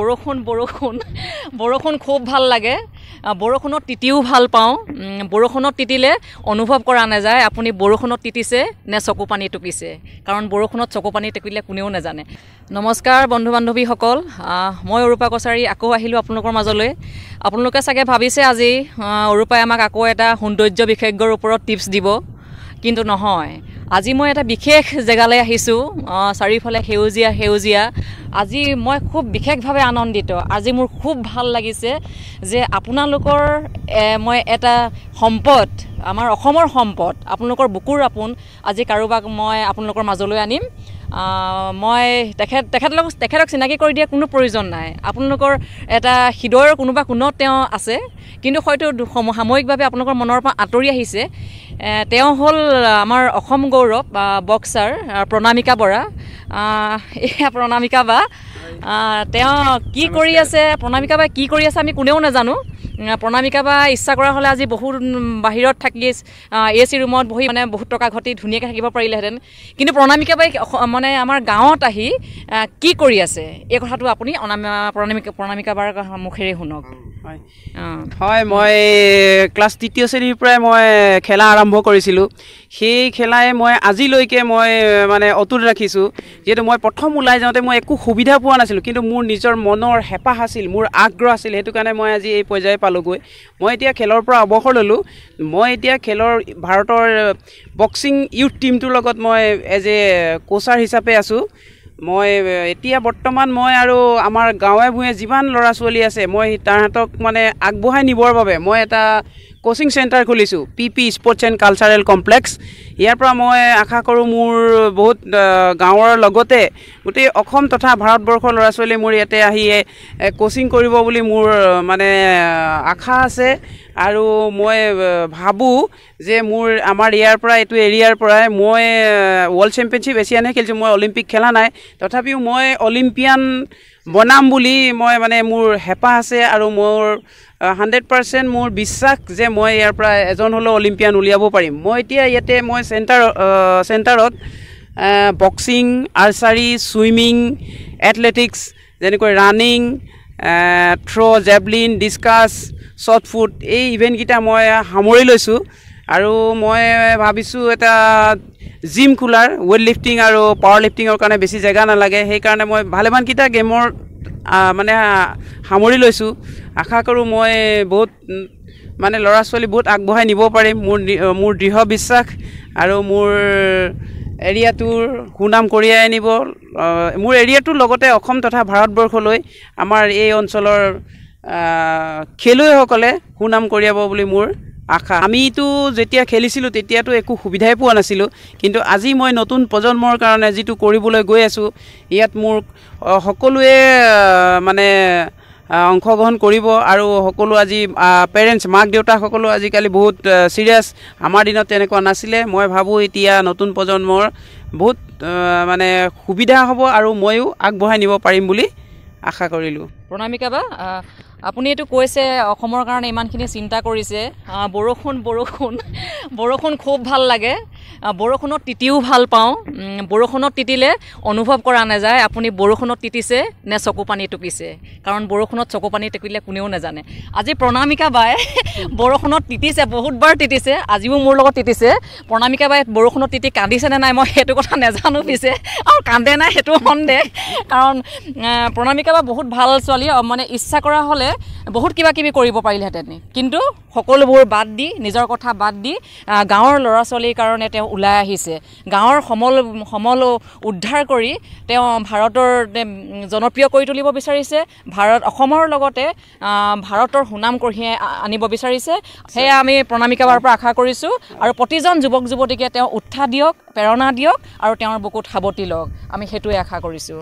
বৰষুণ বৰষুণ বৰষুণ খুব ভাল লাগে বৰষুণত তিতিও ভাল পাওঁ বৰষুণত তিতিলে অনুভৱ কৰা নাযায় আপুনি বৰষুণত তিতিছে নে চকু পানী টুকিছে কাৰণ বৰষুণত চকু পানী টুকিলে কোনেও নাজানে নমস্কাৰ বন্ধু বান্ধৱীসকল মই অৰুপা কছাৰী আকৌ আহিলোঁ আপোনালোকৰ মাজলৈ আপোনালোকে চাগে ভাবিছে আজি অৰুপাই আমাক আকৌ এটা সৌন্দৰ্য বিশেষজ্ঞৰ ওপৰত টিপছ দিব কিন্তু নহয় আজি মই এটা বিশেষ জেগালৈ আহিছোঁ চাৰিওফালে সেউজীয়া সেউজীয়া আজি মই খুব বিশেষভাৱে আনন্দিত আজি মোৰ খুব ভাল লাগিছে যে আপোনালোকৰ মই এটা সম্পদ আমাৰ অসমৰ সম্পদ আপোনালোকৰ বুকুৰ আপোন আজি কাৰোবাক মই আপোনালোকৰ মাজলৈ আনিম মই তেখেতক চিনাকি কৰি দিয়া কোনো প্ৰয়োজন নাই আপোনালোকৰ এটা হৃদয়ৰ কোনোবা কোণত তেওঁ আছে কিন্তু হয়তো সাময়িকভাৱে আপোনালোকৰ মনৰ পৰা আঁতৰি আহিছে তেওঁ হ'ল আমাৰ অসম গৌৰৱ বক্সাৰ প্ৰণামিকা বৰা এয়া প্ৰণামিকা বা তেওঁ কি কৰি আছে প্ৰণামিকা বাই কি কৰি আছে আমি কোনেও নাজানো প্ৰণামিকা বা ইচ্ছা কৰা হ'লে আজি বহুত বাহিৰত থাকি AC ৰুমত বহি মানে বহুত টকা ঘটি ধুনীয়াকৈ থাকিব পাৰিলেহেঁতেন কিন্তু প্ৰণামিকা বাই মানে আমাৰ গাঁৱত আহি কি কৰি আছে এই কথাটো আপুনি প্ৰণামিকা বাৰ মুখেৰে শুনক হয় মই ক্লাছ 3য় শ্ৰেণীৰ পৰাই মই খেলা আৰম্ভ কৰিছিলোঁ সেই খেলাই মই আজিলৈকে মই মানে অতুল ৰাখিছোঁ যিহেতু মই প্ৰথম ওলাই যাওঁতে মই একো সুবিধা পোৱা নাছিলোঁ কিন্তু মোৰ নিজৰ মনৰ হেঁপাহ আছিল মোৰ আগ্ৰহ আছিল সেইটো কাৰণে মই আজি এই পৰ্যায়ে পালোঁগৈ মই এতিয়া খেলৰ পৰা অৱসৰ ল'লোঁ মই এতিয়া খেলৰ ভাৰতৰ বক্সিং ইউথ টীমটোৰ লগত মই এজ এ কোচাৰ হিচাপে আছোঁ মই এতিয়া বৰ্তমান মই আৰু আমাৰ গাঁৱে ভূঞে যিমান ল'ৰা ছোৱালী আছে মই তাহাঁতক মানে আগবঢ়াই নিবৰ বাবে মই এটা কোচিং চেণ্টাৰ খুলিছোঁ PP sports and cultural complex ইয়াৰ পৰা মই আশা কৰোঁ মোৰ বহুত গাঁৱৰ লগতে গোটেই অসম তথা ভাৰতবৰ্ষৰ ল'ৰা ছোৱালী মোৰ ইয়াতে আহি কোচিং কৰিব বুলি মোৰ মানে আশা আছে আৰু মই ভাবোঁ যে আমাৰ ইয়াৰ পৰা এইটো এৰিয়াৰ পৰাই মই ৱৰ্ল্ড চেম্পিয়নশ্বিপ এছিয়ানহে খেলিছোঁ মই অলিম্পিক খেলা নাই তথাপিও মই অলিম্পিয়ান বনাম বুলি মই মানে মোৰ হেঁপাহ আছে আৰু মোৰ 100% মোৰ বিশ্বাস যে মই ইয়াৰ পৰা এজন হ'লেও অলিম্পিয়ান উলিয়াব পাৰিম মই এতিয়া ইয়াতে মই চেণ্টাৰত বক্সিং আৰ্চাৰী ছুইমিং এথলেটিক্স যেনেকৈ running javelin discuss shot foot এই ইভেণ্টকেইটা মই সামৰি লৈছোঁ আৰু মই ভাবিছোঁ এটা জিম খোলাৰ ৱেইট লিফটিং আৰু পাৱাৰ লিফটিঙৰ কাৰণে বেছি জেগা নালাগে সেইকাৰণে মই ভালেমানকেইটা গেমৰ মানে সামৰি লৈছোঁ আশা কৰোঁ মই বহুত মানে ল'ৰা ছোৱালী বহুত আগবঢ়াই নিব পাৰিম মোৰ দৃঢ় বিশ্বাস আৰু মোৰ এৰিয়াটোৰ সুনাম কঢ়িয়াই আনিব মোৰ এৰিয়াটোৰ লগতে অসম তথা ভাৰতবৰ্ষলৈ আমাৰ এই অঞ্চলৰ খেলুৱৈসকলে সুনাম কঢ়িয়াব বুলি মোৰ আশা আমিতো যেতিয়া খেলিছিলোঁ তেতিয়াতো একো সুবিধাই পোৱা নাছিলোঁ কিন্তু আজি মই নতুন প্ৰজন্মৰ কাৰণে যিটো কৰিবলৈ গৈ আছোঁ ইয়াত মোৰ সকলোৱে মানে অংশগ্ৰহণ কৰিব আৰু সকলো আজি পেৰেণ্টছ মাক দেউতাকসকলো আজিকালি বহুত চিৰিয়াছ আমাৰ দিনত তেনেকুৱা নাছিলে মই ভাবোঁ এতিয়া নতুন প্ৰজন্মৰ বহুত মানে সুবিধা হ'ব আৰু ময়ো আগবঢ়াই নিব পাৰিম বুলি আশা কৰিলোঁ প্ৰণামিকা বা আপুনি এইটো কৈছে অসমৰ কাৰণে ইমানখিনি চিন্তা কৰিছে বৰষুণ বৰষুণ বৰষুণ খুব ভাল লাগে বৰষুণত তিতিও ভাল পাওঁ বৰষুণত তিতিলে অনুভৱ কৰা নাযায় আপুনি বৰষুণত তিতিছে নে চকু পানী টুকিছে কাৰণ বৰষুণত চকু পানী টুকিলে কোনেও নাজানে আজি প্ৰণামিকা বাই বৰষুণত তিতিছে বহুতবাৰ তিতিছে আজিও মোৰ লগত তিতিছে প্ৰণামিকা বাই বৰষুণত তিতি কান্দিছে নে নাই মই সেইটো কথা নাজানো পিছে আৰু কান্দে নাই সেইটো সন্দেহ কাৰণ প্ৰণামিকা বা বহুত ভাল ছোৱালী মানে ইচ্ছা কৰা হ'লে বহুত কিবা কিবি কৰিব পাৰিলেহেঁতেন কিন্তু সকলোবোৰ বাদ দি নিজৰ কথা বাদ দি গাঁৱৰ ল'ৰা ছোৱালীৰ কাৰণে তেওঁ ওলাই আহিছে গাঁৱৰ সমল উদ্ধাৰ কৰি তেওঁ ভাৰতৰ জনপ্ৰিয় কৰি তুলিব বিচাৰিছে অসমৰ লগতে ভাৰতৰ সুনাম কঢ়িয়াই আনিব বিচাৰিছে সেয়া আমি প্ৰণামিকা বাৰ পৰা আশা কৰিছোঁ আৰু প্ৰতিজন যুৱক যুৱতীকে তেওঁ উৎসাহ দিয়ক প্ৰেৰণা দিয়ক আৰু তেওঁৰ বুকুত সাৱটি লওক আমি সেইটোৱে আশা কৰিছোঁ